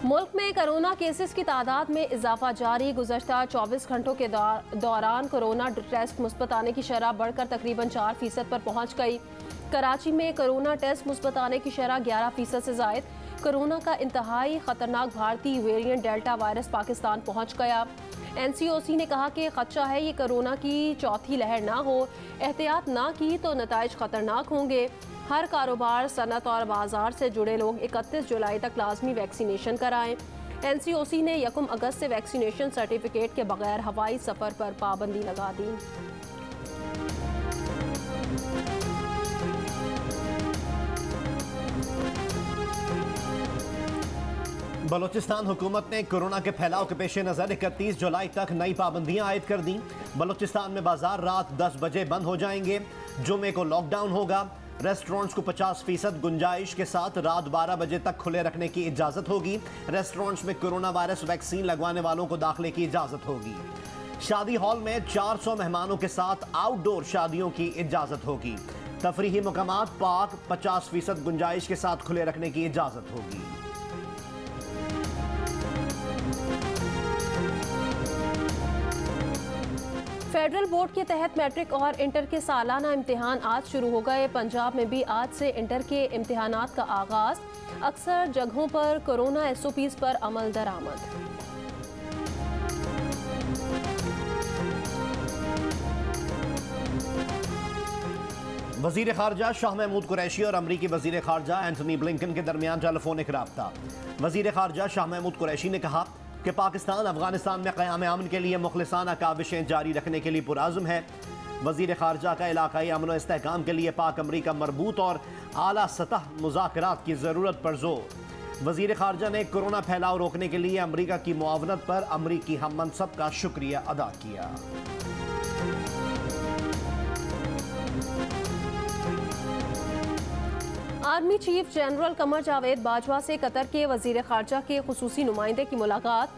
मुल्क में corona cases की तादाद में इजाफा जारी। गुज़श्ता 24 घंटों के दौरान कोरोना टेस्ट मुस्बत आने की शरह बढ़कर तकरीबन 4% पर पहुँच गई। कराची में कोरोना टेस्ट मुस्बत आने की शरह 11% से ज़ायद। कोरोना का इंतहाई ख़तरनाक भारतीय वेरिएंट डेल्टा वायरस पाकिस्तान पहुँच गया। NCOC ने कहा कि खदशा है ये कोरोना की चौथी लहर ना हो, एहतियात ना की तो नताइज ख़तरनाक होंगे। हर कारोबार, सनत और बाजार से जुड़े लोग 31 जुलाई तक लाजमी वैक्सीनेशन कराएं। NCOC ने 1 अगस्त से वैक्सीनेशन सर्टिफिकेट के बगैर हवाई सफ़र पर पाबंदी लगा दी। बलूचिस्तान हुकूमत ने कोरोना के फैलाव के पेश नज़र 31 जुलाई तक नई पाबंदियां आयद कर दी। बलूचिस्तान में बाजार रात 10 बजे बंद हो जाएंगे। जुमे को लॉकडाउन होगा। रेस्टोरेंट्स को 50% गुंजाइश के साथ रात 12 बजे तक खुले रखने की इजाज़त होगी। रेस्टोरेंट्स में कोरोना वायरस वैक्सीन लगवाने वालों को दाखिले की इजाज़त होगी। शादी हॉल में 400 मेहमानों के साथ आउटडोर शादियों की इजाज़त होगी। तफरीही मकामात पार्क 50% गुंजाइश के साथ खुले रखने की इजाज़त होगी। फेडरल बोर्ड के तहत मैट्रिक और इंटर के सालाना इम्तिहान आज शुरू हो गए। पंजाब में भी आज से इंटर के इम्तिहानात का आगाज। अक्सर जगहों पर कोरोना SOPs पर अमल दरामद। वज़ीर ख़ारजा शाह महमूद कुरैशी और अमरीकी वज़ीर ख़ारजा एंटनी ब्लिंकन के दरमियान टेलीफोनिक राब्ता। वज़ीर ख़ारजा शाह महमूद कुरैशी ने कहा कि पाकिस्तान अफगानिस्तान में क़याम अमन के लिए मुखलिसाना काविशें जारी रखने के लिए पुरअज़्म है। वज़ीर ख़ारजा का इलाक़ाई अमन व इस्तेहकाम के लिए पाक अमरीका मरबूत और आला सतह मुज़ाकरात की ज़रूरत पर जोर। वज़ीर ख़ारजा ने कोरोना फैलाव रोकने के लिए अमरीका की मुआवनत पर अमरीकी हम मनसब का शुक्रिया अदा किया। Army chief general Qamar Javed Bajwa से कतर के वज़ीर ख़ारजा के खुसूसी नुमाइंदे की मुलाकात।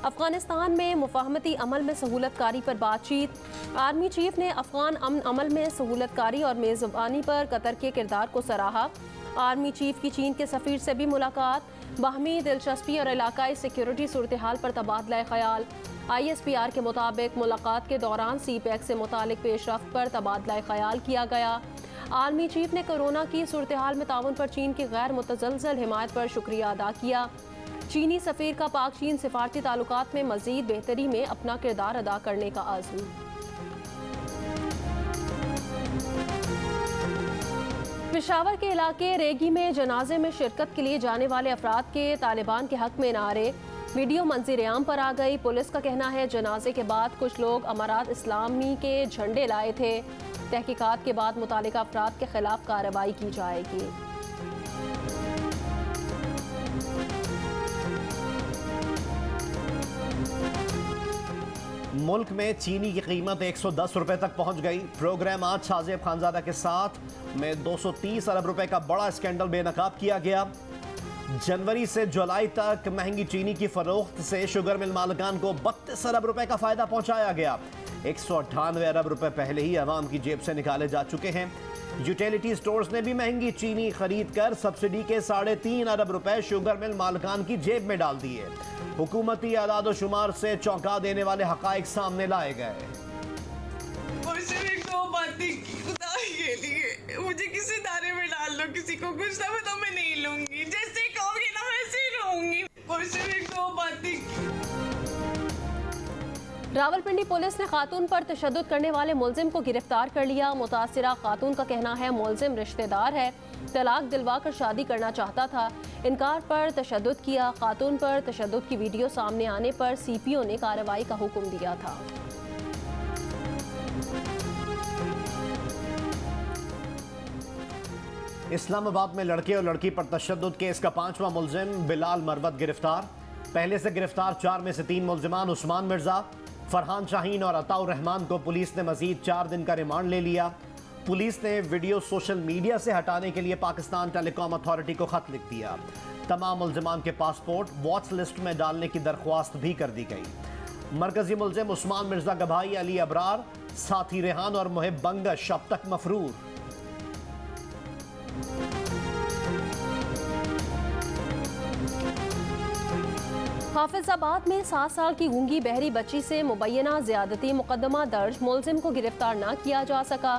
अफ़गानिस्तान में मुफ़ाहमती अमल में सहूलतकारी पर बातचीत। आर्मी चीफ ने अफ़गान अमन अमल में सहूलतकारी और मेज़बानी पर कतर के किरदार को सराहा। आर्मी चीफ की चीन के सफ़ीर से भी मुलाकात। बाहमी दिलचस्पी और इलाकाई सिक्योरिटी सूरत हाल पर तबादला ख्याल। ISPR के मुताबिक मुलाकात के दौरान CPEC से मुतालिक पेशरफ्त पर तबादला ख्याल किया गया। आर्मी चीफ ने कोरोना की सूरत हाल में ताउन पर चीन की गैर मुतज़लज़ल हिमायत पर शुक्रिया अदा किया। चीनी सफ़ीर का पाक चीन सिफारती ताल्लुकात में मज़ीद बेहतरी में अपना किरदार अदा करने का आज़म। पेशावर के इलाके रेगी में जनाजे में शिरकत के लिए जाने वाले अफराद के तालिबान के हक में नारे। वीडियो मंज़िर आम पर आ गई। पुलिस का कहना है जनाजे के बाद कुछ लोग अमारात इस्लामी के झंडे लाए थे। तहकीकात के बाद मुतालिका अफराद के खिलाफ कार्रवाई की जाएगी। मुल्क में चीनी की कीमत 110 रुपए तक पहुंच गई। प्रोग्राम आज शाहजेब खानजादा के साथ में 230 अरब रुपए का बड़ा स्कैंडल बेनकाब किया गया। जनवरी से जुलाई तक महंगी चीनी की फरोख्त से शुगर मिल मालिकान को 32 अरब रुपए का फायदा पहुंचाया गया। 198 अरब रुपए पहले ही अवाम की जेब से निकाले जा चुके हैं। यूटिलिटी स्टोर्स ने भी महंगी चीनी खरीद कर सब्सिडी के 3.5 अरब रुपए शुगर मिल मालिकान की जेब में डाल दिए। हुकूमती आदाद शुमार से चौंका देने वाले हकाइक सामने लाए गए। मुझे किसी दायरे में डाल दो, किसी को कुछ ना तो मैं नहीं लूंगी, जैसे कहोगे ना वैसे ही रहूंगी। और सिर्फ एक दो बातें। रावलपिंडी पुलिस ने खातून पर तशद्दुद करने वाले मुलजिम को गिरफ्तार कर लिया। मुतासिरा खातून का कहना है मुलजिम रिश्तेदार है, तलाक दिलवा कर शादी करना चाहता था, इनकार पर तशद्दुद किया। खातून पर तशद्दुद की वीडियो सामने आने पर CPO ने कार्रवाई का हुक्म दिया था। इस्लामाबाद में लड़के और लड़की पर तशद्दुद केस का 5वां मुलजिम बिलाल मरवत गिरफ्तार। पहले से गिरफ्तार 4 में से 3 मुलजिमान उस्मान मिर्जा, फरहान शाहीन और अताउर रहमान को पुलिस ने मजीद 4 दिन का रिमांड ले लिया। पुलिस ने वीडियो सोशल मीडिया से हटाने के लिए पाकिस्तान टेलीकॉम अथॉरिटी को खत लिख दिया। तमाम मुलजिमान के पासपोर्ट वॉच लिस्ट में डालने की दरख्वास्त भी कर दी गई। मरकजी मुलजिम उस्मान मिर्जा का भाई अली अबरार, साथी रेहान और मुहिब बंगश अब तक मफरूर। हाफिजाबाद में 7 साल की गूंगी बहरी बच्ची से मुबैना ज्यादती मुकदमा दर्ज, मुलजिम को गिरफ्तार न किया जा सका।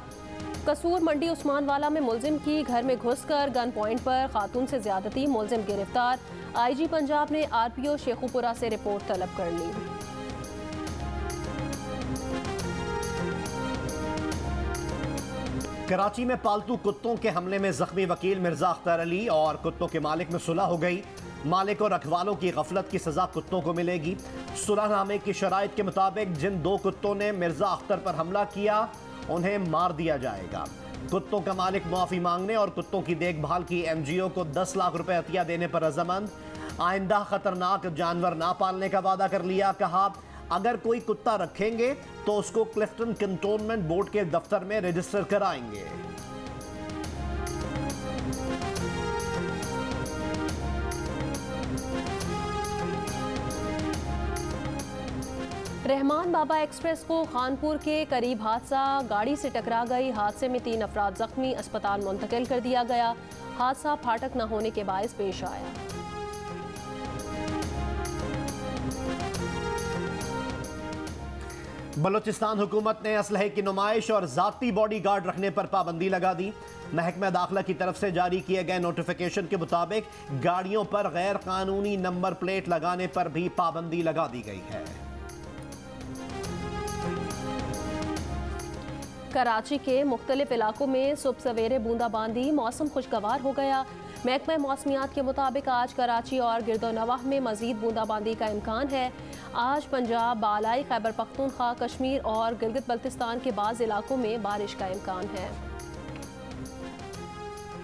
कसूर मंडी उस्मानवाला में मुलजिम की घर में घुसकर गन पॉइंट पर खातून से ज्यादती, मुलजिम गिरफ्तार। IG पंजाब ने RPO शेखुपुरा से रिपोर्ट तलब कर ली। कराची में पालतू कुत्तों के हमले में जख्मी वकील मिर्जा अख्तर अली और कुत्तों के मालिक में सुलह हो गई। मालिक और रखवालों की गफलत की सजा कुत्तों को मिलेगी। सुलहनामे की शराइत के मुताबिक जिन 2 कुत्तों ने मिर्जा अख्तर पर हमला किया उन्हें मार दिया जाएगा। कुत्तों का मालिक मुआफी मांगने और कुत्तों की देखभाल की NGO को 10 लाख रुपए अतिया देने पर रजामंद। आइंदा खतरनाक जानवर ना पालने का वादा कर लिया। कहा अगर कोई कुत्ता रखेंगे तो उसको क्लिफ्टन कंटोनमेंट बोर्ड के दफ्तर में रजिस्टर कराएंगे। रहमान बाबा एक्सप्रेस को खानपुर के करीब हादसा, गाड़ी से टकरा गई। हादसे में 3 अफराद जख्मी, अस्पताल मुंतकिल कर दिया गया। हादसा फाटक न होने के बायस पेश आया। बलूचिस्तान हुकूमत ने असलहे की नुमाइश और जाती बॉडी गार्ड रखने पर पाबंदी लगा दी। महकमा दाखिला की तरफ से जारी किए गए नोटिफिकेशन के मुताबिक गाड़ियों पर गैर कानूनी नंबर प्लेट लगाने पर भी पाबंदी लगा दी गई है। कराची के मुख्तलिफ इलाकों में सुबह सवेरे बूंदाबांदी, मौसम खुशगवार हो गया। महकमा मौसमियात के मुताबिक आज कराची और गिरदोनवाह में मजीद बूंदाबांदी का इम्कान है। आज पंजाब, बालाई खैबर पख्तूनख्वा, कश्मीर और गिलगित बल्तिस्तान के बाज़ इलाकों में बारिश का इम्कान है।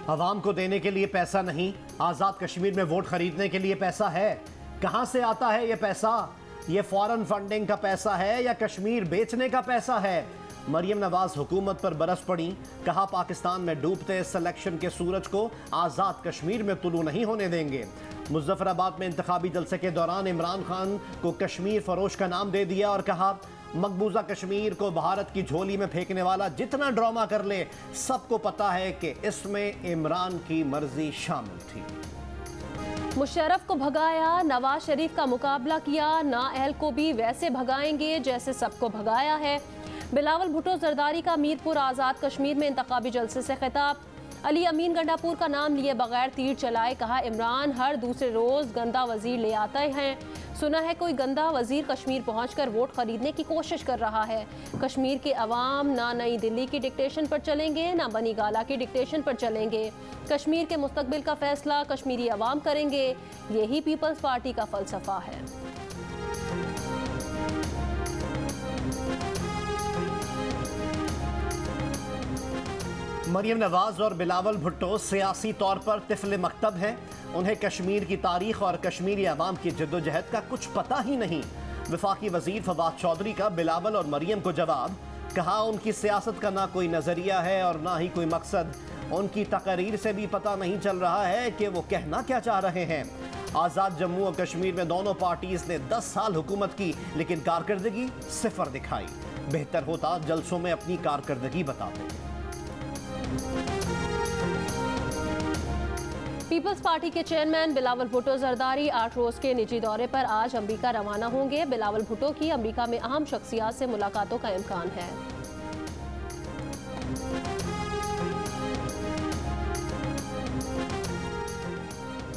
अवाम को देने के लिए पैसा नहीं, आज़ाद कश्मीर में वोट खरीदने के लिए पैसा है। कहाँ से आता है ये पैसा? ये फॉरेन फंडिंग का पैसा है या कश्मीर बेचने का पैसा है? मरियम नवाज हुकूमत पर बरस पड़ी। कहा पाकिस्तान में डूबते सिलेक्शन के सूरज को आज़ाद कश्मीर में तुलू नहीं होने देंगे। मुजफ्फराबाद में इंतखाबी जलसे के दौरान इमरान खान को कश्मीर फरोश का नाम दे दिया और कहा मकबूजा कश्मीर को भारत की झोली में फेंकने वाला जितना ड्रामा कर ले, सबको पता है कि इसमें इमरान की मर्जी शामिल थी। मुशर्रफ को भगाया, नवाज शरीफ का मुकाबला किया, नाअहल को भी वैसे भगाएंगे जैसे सबको भगाया है। बिलावल भुट्टो जरदारी का मीरपुर आज़ाद कश्मीर में इंतखाबी जलसे से खिताब। अली अमीन गंडापुर का नाम लिए बगैर तीर चलाए, कहा इमरान हर दूसरे रोज गंदा वजीर ले आते हैं। सुना है कोई गंदा वजीर कश्मीर पहुंचकर वोट खरीदने की कोशिश कर रहा है। कश्मीर के अवाम ना नई दिल्ली की डिक्टेशन पर चलेंगे ना बनी गाला की डिक्टेशन पर चलेंगे। कश्मीर के मुस्तकबिल का फैसला कश्मीरी अवाम करेंगे, यही पीपल्स पार्टी का फलसफा है। मरियम नवाज और बिलावल भुट्टो सियासी तौर पर तिफल मकतब हैं। उन्हें कश्मीर की तारीख और कश्मीरी अवाम की जद्दोजहद का कुछ पता ही नहीं। वफाकी वजीर फवाद चौधरी का बिलावल और मरियम को जवाब। कहा उनकी सियासत का ना कोई नजरिया है और ना ही कोई मकसद। उनकी तकरीर से भी पता नहीं चल रहा है कि वो कहना क्या चाह रहे हैं। आज़ाद जम्मू और कश्मीर में दोनों पार्टीज ने 10 साल हुकूमत की, लेकिन कारकर्दगी सिफर दिखाई। बेहतर होता जलसों में अपनी कारकर्दगी बताते। पीपल्स पार्टी के चेयरमैन बिलावल भुट्टो जरदारी 8 रोज के निजी दौरे पर आज अमरीका रवाना होंगे। बिलावल भुट्टो की अमरीका में अहम शख्सियात से मुलाकातों का इम्कान है।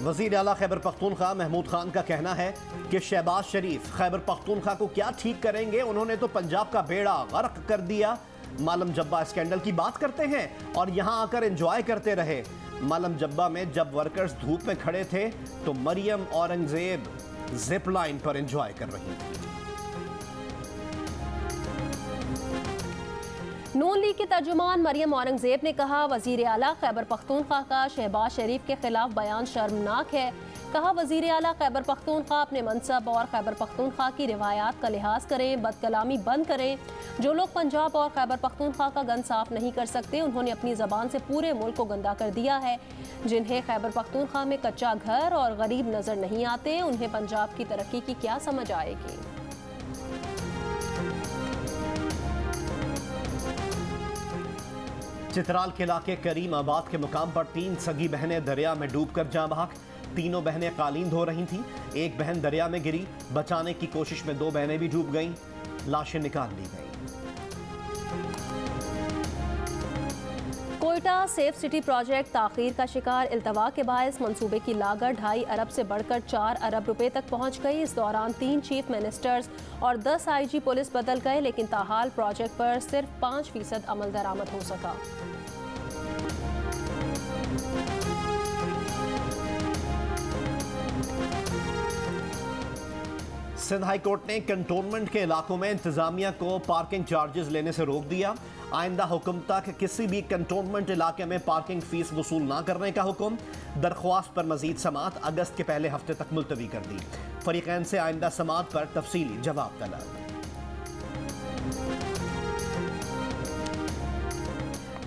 वज़ीर आला खैबर पख्तूनख्वा महमूद खान का कहना है कि शहबाज शरीफ खैबर पख्तूनख्वा को क्या ठीक करेंगे, उन्होंने तो पंजाब का बेड़ा गर्क कर दिया। मालम जब्बा स्कैंडल की बात करते हैं और यहां आकर एंजॉय करते रहे। मालम जब्बा में जब वर्कर्स धूप में खड़े थे तो मरियम औरंगजेब जिप लाइन पर एंजॉय कर रही थी। नून लीग की तर्जुमान मरियम औरंगजेब ने कहा वजीर आला खैबर पख्तूनख्वा का शहबाज शरीफ के खिलाफ बयान शर्मनाक है। कहा वजीर आला खैबर पख्तूनख्वा अपने मनसब और खैबर पख्तूनख्वा की रिवायात का लिहाज करें, बदकलामी बंद करें। जो लोग पंजाब और खैबर पख्तूनख्वा का गन साफ नहीं कर सकते, उन्होंने अपनी ज़बान से पूरे मुल्क को गंदा कर दिया है। जिन्हें खैबर पख्तूनख्वा में कच्चा घर और गरीब नजर नहीं आते, उन्हें पंजाब की तरक्की की क्या समझ आएगी। चित्राल के इलाके करीम आबाद के मुकाम पर 3 सगी बहनें दरिया में डूबकर जाँ बहक। तीनों बहनें कालीन धो रही थीं। एक बहन दरिया में गिरी। बचाने की कोशिश में 2 बहनें भी डूब गईं। लाशें निकाल ली गईं। कोयटा सेफ सिटी प्रोजेक्ट ताखीर का शिकार। इल्तवा के बायस मंसूबे की लागत 2.5 अरब से बढ़कर 4 अरब रुपए तक पहुंच गई। इस दौरान 3 चीफ मिनिस्टर्स और 10 IG पुलिस बदल गए, लेकिन ताहाल प्रोजेक्ट पर सिर्फ 5% अमल दरामद हो सका। सिंध हाई कोर्ट ने कंटोनमेंट के इलाकों में इंतजामिया को पार्किंग चार्जेस लेने से रोक दिया। आइंदा हुक्म तक किसी भी कंटोनमेंट इलाके में पार्किंग फीस वसूल न करने का हुक्म। दरख्वास्त पर मजीद समाअत अगस्त के पहले हफ्ते तक मुलतवी कर दी। फरीकैन से आइंदा समाअत पर तफसीली जवाब तलब।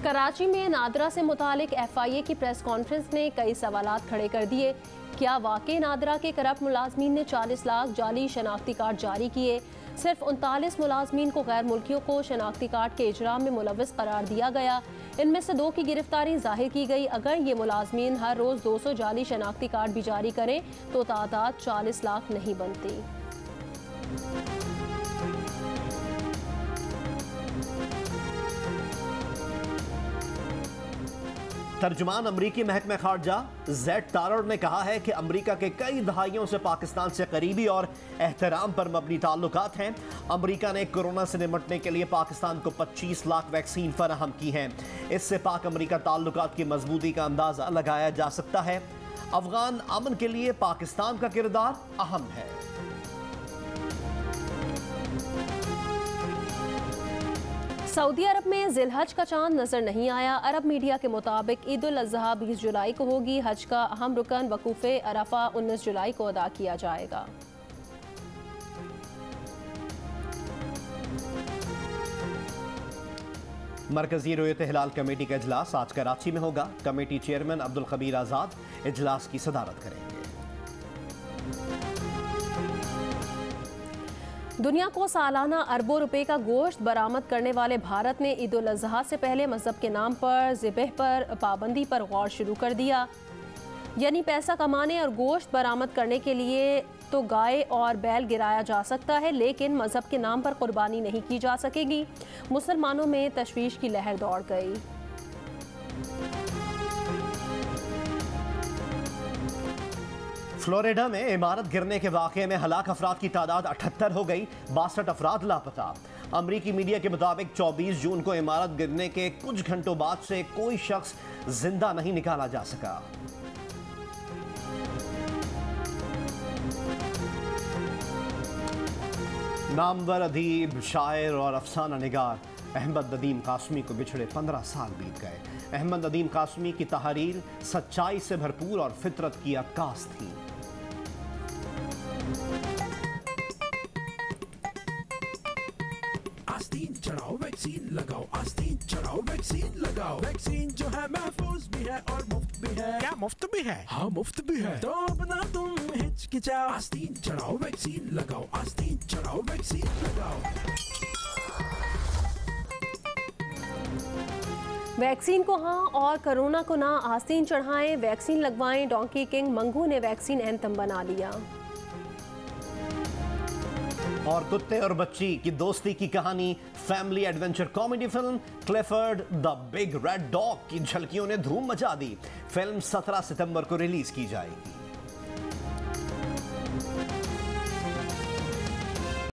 कराची में नादरा से मुतालिक FIA की प्रेस कॉन्फ्रेंस ने कई सवालात खड़े कर दिए। क्या वाकई नादरा के करप्ट मुलाजमीन ने 40 लाख जाली शनाख्ती कार्ड जारी किए? सिर्फ 39 मुलाजमीन को गैर मुल्कियों को शनाख्ती कार्ड के इजराम में मुलव्वस करार दिया गया। इनमें से 2 की गिरफ्तारी जाहिर की गई। अगर ये मुलाजमीन हर रोज़ 200 जाली शनाख्ती कार्ड भी जारी करें तो तादाद 40 लाख नहीं बनती। तर्जुमान अमरीकी महकमा खारजा जेड टारर ने कहा है कि अमरीका के कई दहाइयों से पाकिस्तान से करीबी और एहतराम पर मबनी ताल्लुकात हैं। अमरीका ने कोरोना से निपटने के लिए पाकिस्तान को 25 लाख वैक्सीन फराहम की हैं। इससे पाक अमरीका ताल्लुकात की मजबूती का अंदाजा लगाया जा सकता है। अफगान अमन के लिए पाकिस्तान का किरदार अहम है। सऊदी अरब में जिलहज का चांद नजर नहीं आया। अरब मीडिया के मुताबिक ईद उल अज़हा 20 जुलाई को होगी। हज का अहम रुकन वकूफ़े अरफा 19 जुलाई को अदा किया जाएगा। मरकजी रुयत हिलाल कमेटी का इजलास आज कराची में होगा। कमेटी चेयरमैन अब्दुल खबीर आज़ाद इजलास की सदारत करेंगे। दुनिया को सालाना अरबों रुपए का गोश्त बरामद करने वाले भारत ने ईद उल अज़हा से पहले मजहब के नाम पर ज़िबह पर पाबंदी पर गौर शुरू कर दिया। यानी पैसा कमाने और गोश्त बरामद करने के लिए तो गाय और बैल गिराया जा सकता है, लेकिन मजहब के नाम पर कुर्बानी नहीं की जा सकेगी। मुसलमानों में तशवीश की लहर दौड़ गई। फ्लोरिडा में इमारत गिरने के वाक़े में हलाक अफराद की तादाद 78 हो गई। 62 अफराद लापता। अमरीकी मीडिया के मुताबिक 24 जून को इमारत गिरने के कुछ घंटों बाद से कोई शख्स जिंदा नहीं निकाला जा सका। नामवर अदीब, शायर और अफसाना निगार अहमद नदीम कासमी को बिछड़े 15 साल बीत गए। अहमद नदीम कासमी की तहरीर सच्चाई से भरपूर और फितरत की अक्कास थी। आस्तीन चढ़ाओ वैक्सीन लगाओ, आस्तीन चढ़ाओ वैक्सीन लगाओ। वैक्सीन जो है महफूज भी है और मुफ्त भी है। क्या मुफ्त भी है? हाँ मुफ्त भी है। तो अपना तुम हिचकिचाओ, आस्तीन चढ़ाओ वैक्सीन लगाओ, आस्तीन चढ़ाओ वैक्सीन लगाओ। वैक्सीन को हाँ और कोरोना को ना, आस्तीन चढ़ाएं, वैक्सीन लगवाएं। डोंकी किंग मंगू ने वैक्सीन एंथम बना लिया। और कुत्ते और बच्ची की दोस्ती की कहानी family adventure comedy film Clifford the big red dog की झलकियों ने धूम मचा दी। फिल्म 17 सितंबर को रिलीज की जाएगी।